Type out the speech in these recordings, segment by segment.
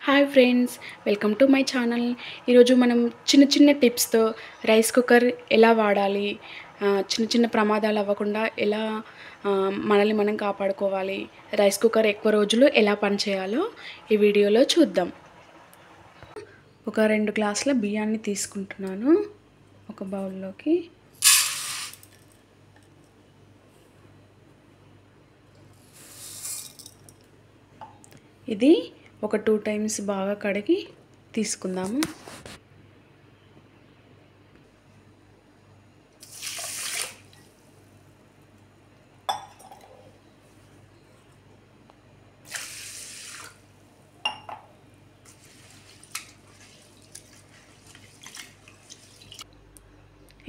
Hi friends, welcome to my channel. ఈరోజు మనం చిన్న చిన్న టిప్స్తో రైస్ కుక్కర్ ఎలా వాడాలి, చిన్న చిన్న ప్రమాదాలు అవ్వకుండా ఎలా మనల్ని మనం కాపాడుకోవాలి, రైస్ కుక్కర్ ఎక్కువ రోజులు ఎలా పనిచేయాలో ఈ వీడియోలో చూద్దాం. ఒక 2 గ్లాసుల బియ్యాన్ని తీసుకుంటున్నాను ఒక బౌల్లోకి. ఇది ఒక 2 టైమ్స్ బాగా కడిగి తీసుకుందాము.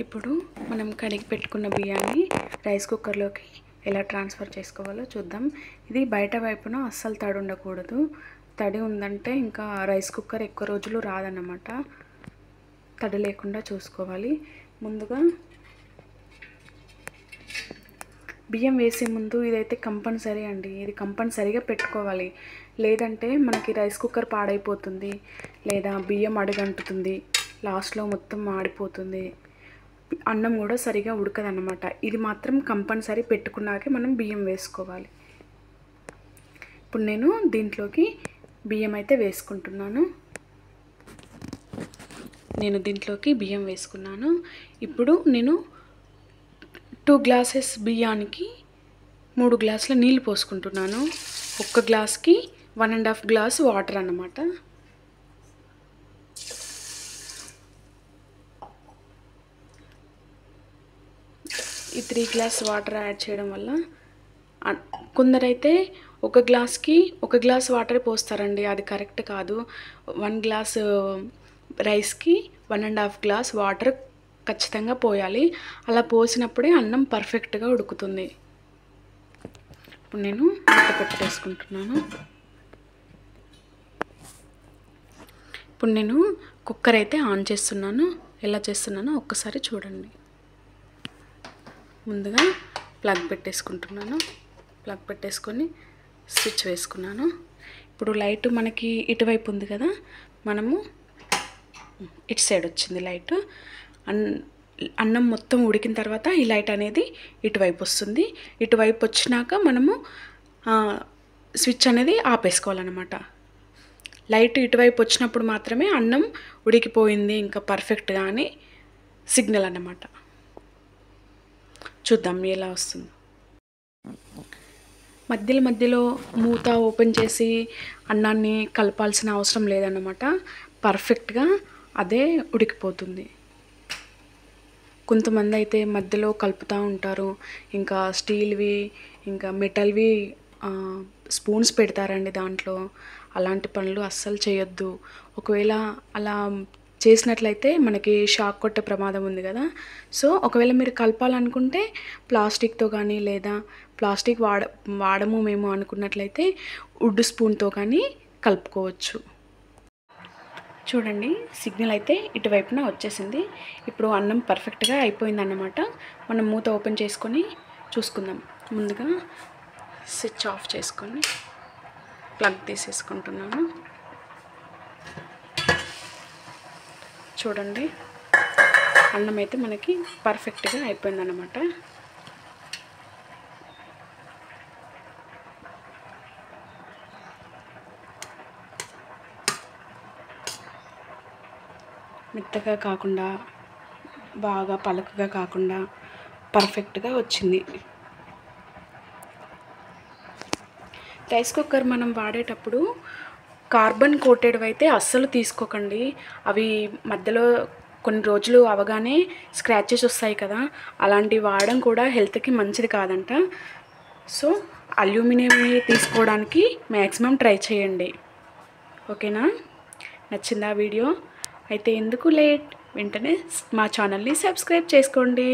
ఇప్పుడు మనం కడిగి పెట్టుకున్న బియ్యాన్ని రైస్ కుక్కర్లోకి ఎలా ట్రాన్స్ఫర్ చేసుకోవాలో చూద్దాం. ఇది బయట వైపున అస్సలు తడి ఉండకూడదు. తడి ఉందంటే ఇంకా రైస్ కుక్కర్ ఎక్కువ రోజులు రాదన్నమాట. తడి లేకుండా చూసుకోవాలి. ముందుగా బియ్యం వేసే ముందు ఇదైతే కంపల్సరీ అండి, ఇది కంపల్సరీగా పెట్టుకోవాలి. లేదంటే మనకి రైస్ కుక్కర్ పాడైపోతుంది, లేదా బియ్యం అడుగంటుతుంది, లాస్ట్లో మొత్తం మాడిపోతుంది, అన్నం కూడా సరిగా ఉడకదన్నమాట. ఇది మాత్రం కంపల్సరీ పెట్టుకున్నాకే మనం బియ్యం వేసుకోవాలి. ఇప్పుడు నేను దీంట్లోకి బియ్యం అయితే వేసుకుంటున్నాను. దీంట్లోకి బియ్యం వేసుకున్నాను. ఇప్పుడు నేను 2 గ్లాసెస్ బియ్యానికి 3 గ్లాసుల నీళ్ళు పోసుకుంటున్నాను. 1 గ్లాస్కి 1.5 గ్లాస్ వాటర్ అన్నమాట. ఈ 3 గ్లాస్ వాటర్ యాడ్ చేయడం వల్ల కొందరైతే 1 గ్లాస్కి 1 గ్లాస్ వాటర్ పోస్తారండి. అది కరెక్ట్ కాదు. 1 గ్లాస్ రైస్కి 1.5 గ్లాస్ వాటర్ ఖచ్చితంగా పోయాలి. అలా పోసినప్పుడే అన్నం పర్ఫెక్ట్గా ఉడుకుతుంది. ఇప్పుడు నేను మూత పెట్టేసుకుంటున్నాను. ఇప్పుడు నేను కుక్కర్ అయితే ఆన్ చేస్తున్నాను. ఎలా చేస్తున్నానో ఒక్కసారి చూడండి. ముందుగా ప్లగ్ పెట్టేసుకుంటున్నాను. ప్లగ్ పెట్టేసుకొని స్విచ్ వేసుకున్నాను. ఇప్పుడు లైట్ మనకి ఇటువైపు ఉంది కదా, మనము ఇటు సైడ్ వచ్చింది లైట్. అన్నం మొత్తం ఉడికిన తర్వాత ఈ లైట్ అనేది ఇటువైపు వస్తుంది. ఇటువైపు వచ్చినాక మనము స్విచ్ అనేది ఆపేసుకోవాలన్నమాట. లైట్ ఇటువైపు వచ్చినప్పుడు మాత్రమే అన్నం ఉడికిపోయింది ఇంకా పర్ఫెక్ట్గా అని సిగ్నల్ అన్నమాట. చూద్దాం ఎలా వస్తుందో. మధ్యలో మూత ఓపెన్ చేసి అన్నాన్ని కలపాల్సిన అవసరం లేదన్నమాట. పర్ఫెక్ట్గా అదే ఉడికిపోతుంది. కొంతమంది అయితే మధ్యలో కలుపుతూ ఉంటారు. ఇంకా స్టీల్వి ఇంకా మెటల్వి స్పూన్స్ పెడతారండి దాంట్లో. అలాంటి పనులు అస్సలు చేయొద్దు. ఒకవేళ అలా చేసినట్లయితే మనకి షాక్ కొట్టే ప్రమాదం ఉంది కదా. సో ఒకవేళ మీరు కలపాలనుకుంటే ప్లాస్టిక్తో కానీ, లేదా ప్లాస్టిక్ వాడము మేము అనుకున్నట్లయితే వుడ్ స్పూన్తో కానీ కలుపుకోవచ్చు. చూడండి, సిగ్నల్ అయితే ఇటువైపున వచ్చేసింది. ఇప్పుడు అన్నం పర్ఫెక్ట్గా అయిపోయిందన్నమాట. మనం మూత ఓపెన్ చేసుకొని చూసుకుందాం. ముందుగా స్విచ్ ఆఫ్ చేసుకొని ప్లగ్ తీసేసుకుంటున్నాను. చూడండి, అన్నం అయితే మనకి పర్ఫెక్ట్గా అయిపోయిందన్నమాట. మెత్తగా కాకుండా, బాగా పలుకుగా కాకుండా పర్ఫెక్ట్గా వచ్చింది. రైస్ కుక్కర్ మనం వాడేటప్పుడు కార్బన్ కోటెడ్ అయితే అస్సలు తీసుకోకండి. అవి మధ్యలో కొన్ని రోజులు అవగానే స్క్రాచెస్ వస్తాయి కదా, అలాంటివి వాడడం కూడా హెల్త్కి మంచిది కాదంట. సో అల్యూమినియంని తీసుకోవడానికి మ్యాక్సిమం ట్రై చేయండి. ఓకేనా? నచ్చిందా వీడియో? అయితే ఎందుకు లేట్, వెంటనే మా ఛానల్ని సబ్స్క్రైబ్ చేసుకోండి.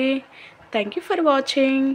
Thank you for watching.